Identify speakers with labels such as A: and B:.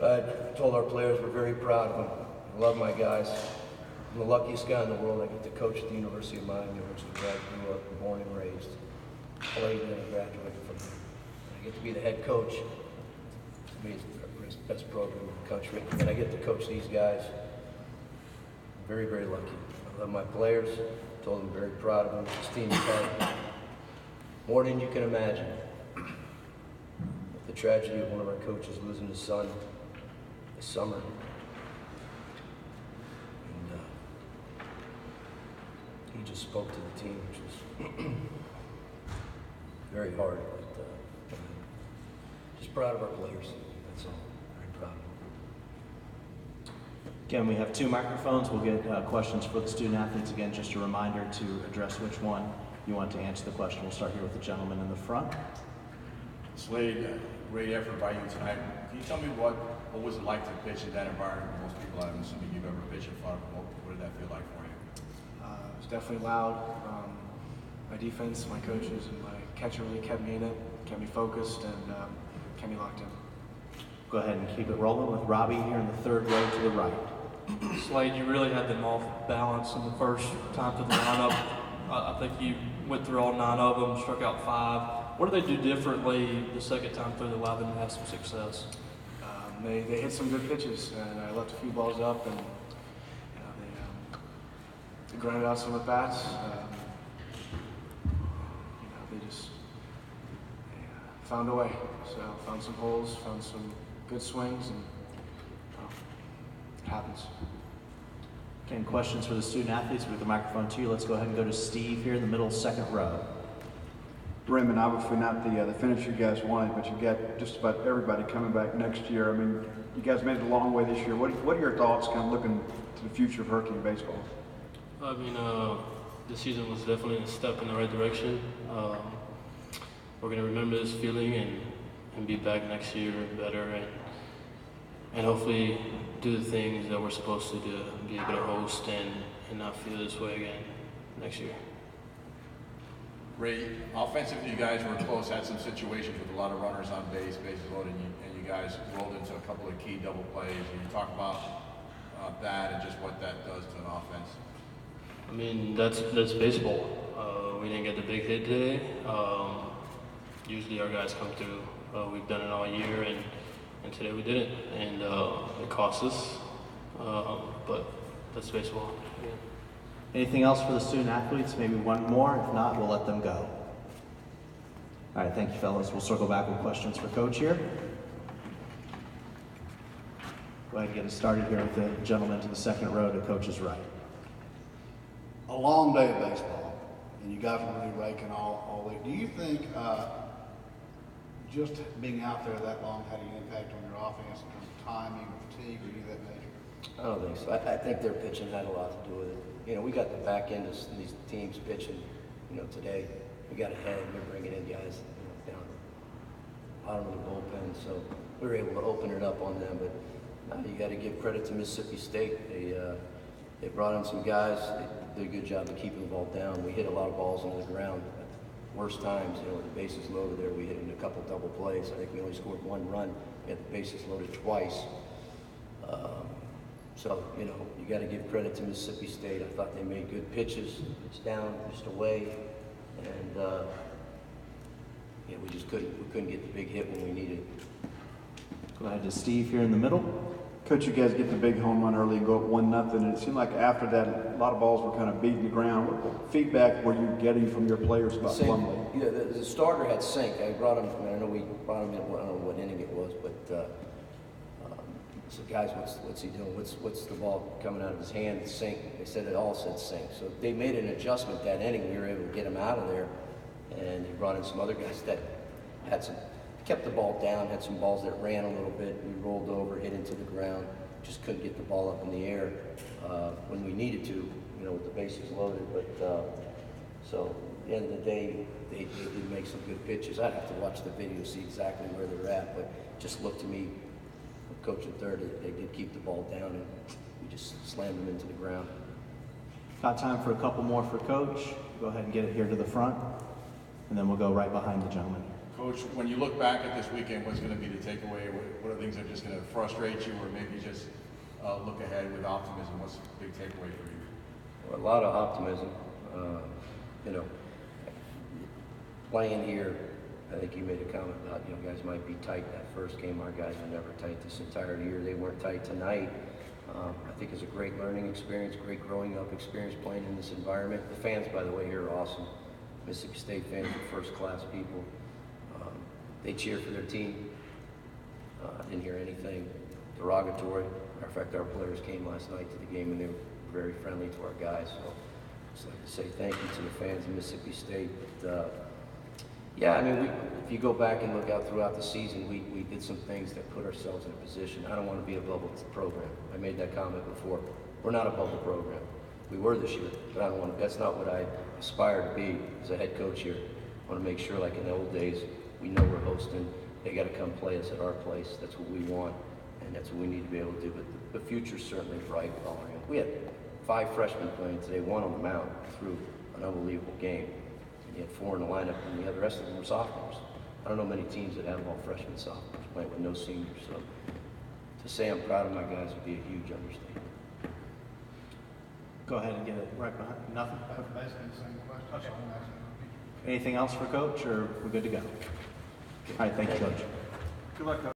A: I told our players we're very proud of them. I love my guys. I'm the luckiest guy in the world. I get to coach at the University of Miami, which is where I grew up, born and raised. Played and then graduated from there. I get to be the head coach. To me, it's the best program in the country. And I get to coach these guys. I'm very, very lucky. I love my players. I told them I'm very proud of them. This team has had more than you can imagine. The tragedy of one of our coaches losing his son this summer. And he just spoke to the team, which was very hard. But just proud of our players. That's all. Very proud of them.
B: Again, we have 2 microphones. We'll get questions for the student athletes. Again, just a reminder to address which one you want to answer the question. We'll start here with the gentleman in the front.
C: Slade, great effort by you tonight. Can you tell me what was it like to pitch in that environment? Most people, I'm assuming you've ever pitched in front of. What did that feel like for you?
D: It was definitely loud. My defense, my coaches, and my catcher really kept me in it, kept me focused, and kept me locked in.
B: Go ahead and keep it rolling with Robbie here in the 3rd row to the right.
E: Slade, you really had them off balance in the first time through the lineup. I think you went through all 9 of them, struck out 5. What do they do differently the second time through that allowed them to have some success?
D: They hit some good pitches, and I left a few balls up, and they grinded out some at bats. They found a way. So found some holes, found some good swings, and it happens.
B: Again, questions for the student athletes with the microphone to you. Let's go ahead and go to Steve here in the middle, 2nd row.
F: Raymond, obviously not the finish you guys wanted, but you've got just about everybody coming back next year. I mean, you guys made it a long way this year. What are your thoughts kind of looking to the future of Hurricane baseball?
E: I mean, the season was definitely a step in the right direction. We're going to remember this feeling and be back next year better and hopefully do the things that we're supposed to do, be able to host and not feel this way again next year.
C: Ray, offensively, you guys were close, had some situations with a lot of runners on base, bases loaded, and you guys rolled into a couple of key double plays. Can you talk about that and just what that does to an offense?
E: I mean, that's baseball. We didn't get the big hit today. Usually our guys come through. We've done it all year, and today we didn't, and it cost us. But that's baseball. Yeah.
B: Anything else for the student athletes? Maybe one more. If not, we'll let them go. All right, thank you, fellas. We'll circle back with questions for Coach here. Go ahead and get us started here with the gentleman to the 2nd row to Coach's right.
G: A long day of baseball, and you guys are really raking all week. Do you think just being out there that long had any impact on your offense in terms of timing, fatigue, or any of that nature?
A: I don't think so. I think their pitching had a lot to do with it. You know, we got the back end of these teams pitching, today. We got ahead, we're bringing in guys, down the bottom of the bullpen, so we were able to open it up on them. But now you got to give credit to Mississippi State. They brought in some guys. They did a good job of keeping the ball down. We hit a lot of balls into the ground at the worst times. With the bases loaded there, we hit in a couple double plays. I think we only scored 1 run. We had the bases loaded twice. So, you got to give credit to Mississippi State. I thought they made good pitches. It's down, just away, and we just couldn't get the big hit when we needed it.
B: Go ahead to Steve here in the middle.
F: Coach, you guys get the big home run early and go up 1-0, and it seemed like after that, a lot of balls were kind of beating the ground. What feedback were you getting from your players about Plumlee?
A: Yeah, the starter had sink. I brought him. I know we brought him in. I don't know what inning it was, but so guys, what's he doing? What's the ball coming out of his hand? It's sink. They said it all said sink. So they made an adjustment that inning. We were able to get him out of there, and they brought in some other guys that kept the ball down, had some balls that ran a little bit. We rolled over, hit into the ground, just couldn't get the ball up in the air when we needed to, with the bases loaded. But so at the end of the day, they did make some good pitches. I'd have to watch the video to see exactly where they're at, but just looked to me, coach at third, they did keep the ball down, and we just slammed them into the ground.
B: Got time for a couple more for Coach. Go ahead and get it here to the front, and then we'll go right behind the gentleman here.
C: Coach, when you look back at this weekend, what's going to be the takeaway? What are things that are just going to frustrate you, or maybe just look ahead with optimism? What's the big takeaway for you?
A: Well, a lot of optimism. You know, playing here, I think you made a comment about, you know, guys might be tight that first game. Our guys were never tight this entire year. They weren't tight tonight. I think it's a great learning experience, great growing up experience playing in this environment. The fans, by the way, here are awesome. Mississippi State fans are first-class people. They cheer for their team. I didn't hear anything derogatory. Matter of fact, our players came last night to the game and they were very friendly to our guys. So I'd just like to say thank you to the fans of Mississippi State. But, yeah, I mean, if you go back and look out throughout the season, we did some things that put ourselves in a position. I don't want to be a bubble program. I made that comment before. We're not a bubble program. We were this year, but I don't want to, that's not what I aspire to be as a head coach here. I want to make sure, like in the old days, we know we're hosting. They got to come play us at our place. That's what we want, and that's what we need to be able to do. But the future's certainly bright all around. We had 5 freshmen playing today, 1 on the mound through an unbelievable game. And you had 4 in the lineup, and the rest of them were sophomores. I don't know many teams that have all freshmen sophomores playing with no seniors. So to say I'm proud of my guys would be a huge understatement.
B: Go ahead and get it right behind. Nothing?
G: Basically the same question.
B: Okay. Anything else for Coach, or we're good to go? All right, thank you, Coach.
F: Good luck, Coach.